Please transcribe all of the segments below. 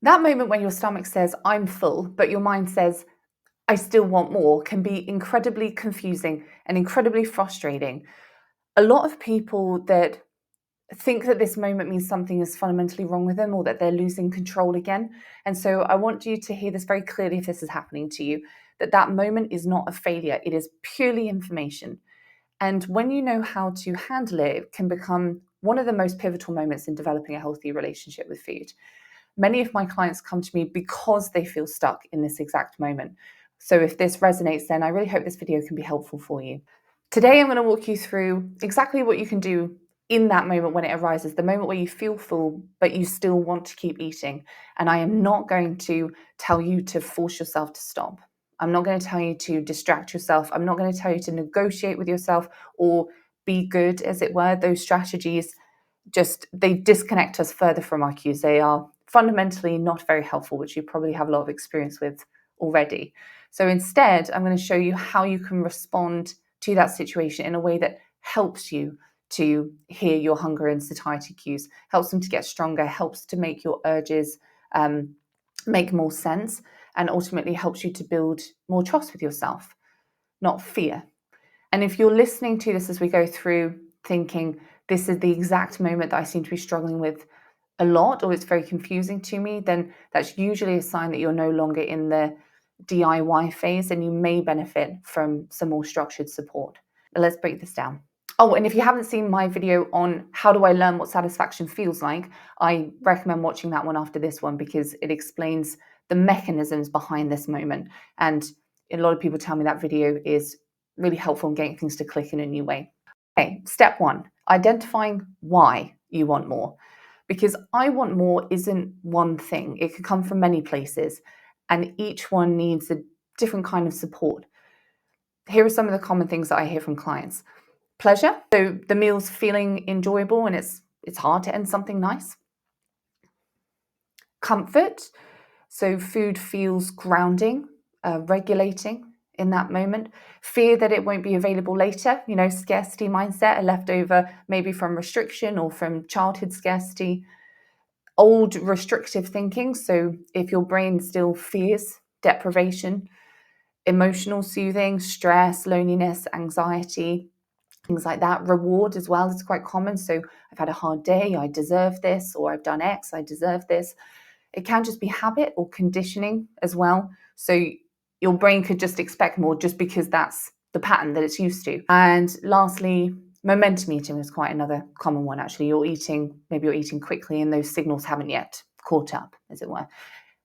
That moment when your stomach says, I'm full, but your mind says, I still want more, can be incredibly confusing and incredibly frustrating. A lot of people that think that this moment means something is fundamentally wrong with them or that they're losing control again. And so I want you to hear this very clearly if this is happening to you, that moment is not a failure. It is purely information. And when you know how to handle it, it can become one of the most pivotal moments in developing a healthy relationship with food. Many of my clients come to me because they feel stuck in this exact moment. So if this resonates, then I really hope this video can be helpful for you. Today, I'm going to walk you through exactly what you can do in that moment when it arises, the moment where you feel full, but you still want to keep eating. And I am not going to tell you to force yourself to stop. I'm not going to tell you to distract yourself. I'm not going to tell you to negotiate with yourself or be good, as it were. Those strategies they disconnect us further from our cues. They are fundamentally not very helpful, which you probably have a lot of experience with already. So instead, I'm going to show you how you can respond to that situation in a way that helps you to hear your hunger and satiety cues, helps them to get stronger, helps to make your urges make more sense, and ultimately helps you to build more trust with yourself, not fear. And if you're listening to this as we go through thinking, this is the exact moment that I seem to be struggling with a lot, or it's very confusing to me, then that's usually a sign that you're no longer in the DIY phase and you may benefit from some more structured support. But let's break this down. Oh, and if you haven't seen my video on how do I learn what satisfaction feels like, I recommend watching that one after this one because it explains the mechanisms behind this moment. And a lot of people tell me that video is really helpful in getting things to click in a new way. Okay, step one, identifying why you want more. Because I want more isn't one thing. It could come from many places, and each one needs a different kind of support. Here are some of the common things that I hear from clients. Pleasure, so the meal's feeling enjoyable and it's hard to end something nice. Comfort, so food feels grounding, regulating in that moment. Fear that it won't be available later, scarcity mindset, a leftover maybe from restriction or from childhood scarcity. Old restrictive thinking, so if your brain still fears deprivation. Emotional soothing, stress, loneliness, anxiety, things like that. Reward as well is quite common. So I've had a hard day, I deserve this, or I've done X, I deserve this. It can just be habit or conditioning as well. So your brain could just expect more just because that's the pattern that it's used to. And lastly, momentum eating is quite another common one, actually. Maybe you're eating quickly and those signals haven't yet caught up, as it were.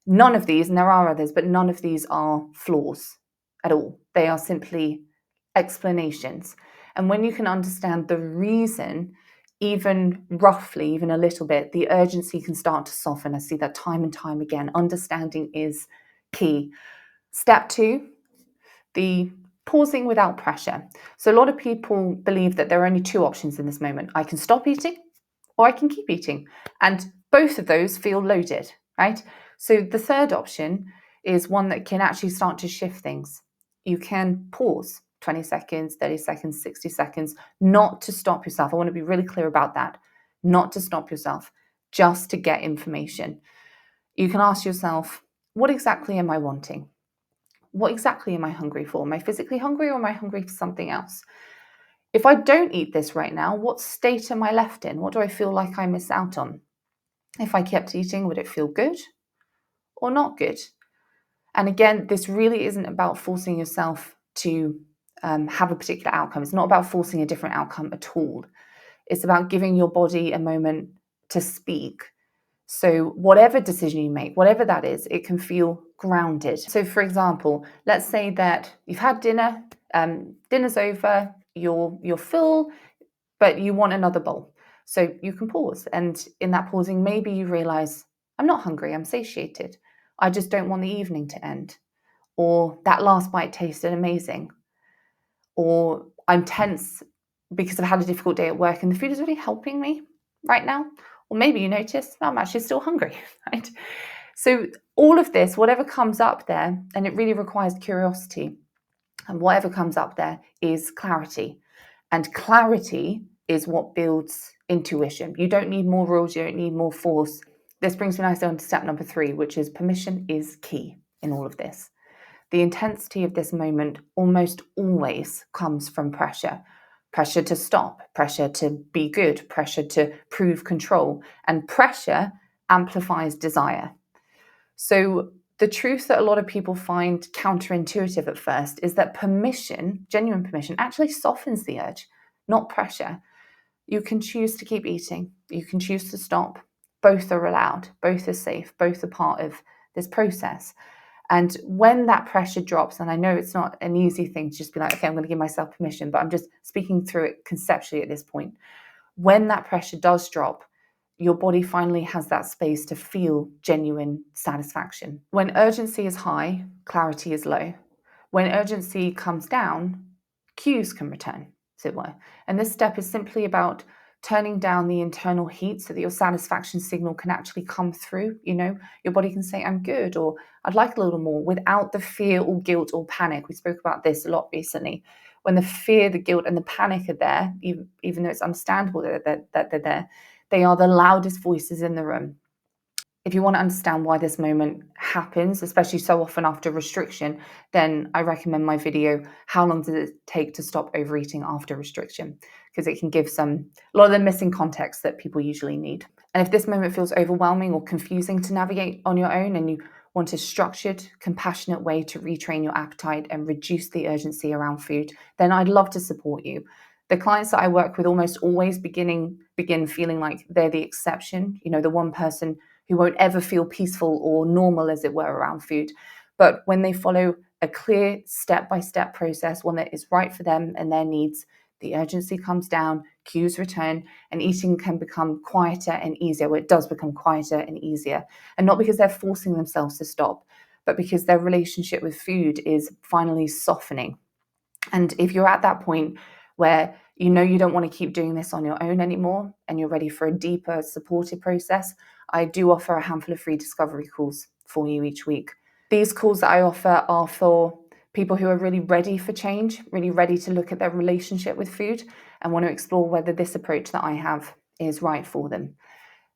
None of these, and there are others, but none of these are flaws at all. They are simply explanations. And when you can understand the reason, even roughly, even a little bit, the urgency can start to soften. I see that time and time again. Understanding is key. Step two, the pausing without pressure. So a lot of people believe that there are only two options in this moment. I can stop eating or I can keep eating. And both of those feel loaded, right? So the third option is one that can actually start to shift things. You can pause 20 seconds, 30 seconds, 60 seconds, not to stop yourself. I want to be really clear about that. Not to stop yourself, just to get information. You can ask yourself, what exactly am I wanting? What exactly am I hungry for? Am I physically hungry or am I hungry for something else? If I don't eat this right now, what state am I left in? What do I feel like I miss out on? If I kept eating, would it feel good or not good? And again, this really isn't about forcing yourself to have a particular outcome. It's not about forcing a different outcome at all. It's about giving your body a moment to speak. So whatever decision you make, whatever that is, it can feel grounded. So for example, let's say that you've had dinner, dinner's over, you're full, but you want another bowl. So you can pause. And in that pausing, maybe you realize, I'm not hungry, I'm satiated. I just don't want the evening to end. Or that last bite tasted amazing. Or I'm tense because I've had a difficult day at work and the food is really helping me right now. Or maybe you notice, I'm actually still hungry, right? So all of this, whatever comes up there, and it really requires curiosity, and whatever comes up there is clarity. And clarity is what builds intuition. You don't need more rules, you don't need more force. this brings me nicely on to step number 3, which is permission is key in all of this. The intensity of this moment almost always comes from pressure. Pressure to stop, pressure to be good, pressure to prove control, and pressure amplifies desire. So the truth that a lot of people find counterintuitive at first is that permission, genuine permission, actually softens the urge, not pressure. You can choose to keep eating, you can choose to stop. Both are allowed, both are safe, both are part of this process. And when that pressure drops, and I know it's not an easy thing to just be like, okay, I'm going to give myself permission, but I'm just speaking through it conceptually at this point. When that pressure does drop, your body finally has that space to feel genuine satisfaction. When urgency is high, clarity is low. When urgency comes down, cues can return, as it were. And this step is simply about turning down the internal heat so that your satisfaction signal can actually come through. Your body can say, I'm good, or I'd like a little more, without the fear or guilt or panic. We spoke about this a lot recently. When the fear, the guilt, and the panic are there, even though it's understandable that they're there, they are the loudest voices in the room. If you want to understand why this moment happens, especially so often after restriction, then I recommend my video, How Long Does It Take to Stop Overeating After Restriction? Because it can give a lot of the missing context that people usually need. And if this moment feels overwhelming or confusing to navigate on your own, and you want a structured, compassionate way to retrain your appetite and reduce the urgency around food, then I'd love to support you. The clients that I work with almost always begin feeling like they're the exception, the one person who won't ever feel peaceful or normal, as it were, around food. But when they follow a clear step-by-step process, one that is right for them and their needs, the urgency comes down, cues return, and eating can become quieter and easier. Well, it does become quieter and easier. And not because they're forcing themselves to stop, but because their relationship with food is finally softening. And if you're at that point where you don't want to keep doing this on your own anymore, and you're ready for a deeper, supportive process, I do offer a handful of free discovery calls for you each week. These calls that I offer are for people who are really ready for change, really ready to look at their relationship with food and want to explore whether this approach that I have is right for them.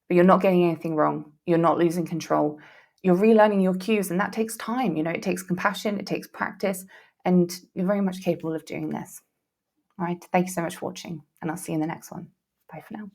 But you're not getting anything wrong. You're not losing control. You're relearning your cues, and that takes time. It takes compassion, it takes practice, and you're very much capable of doing this. All right. Thank you so much for watching, and I'll see you in the next one. Bye for now.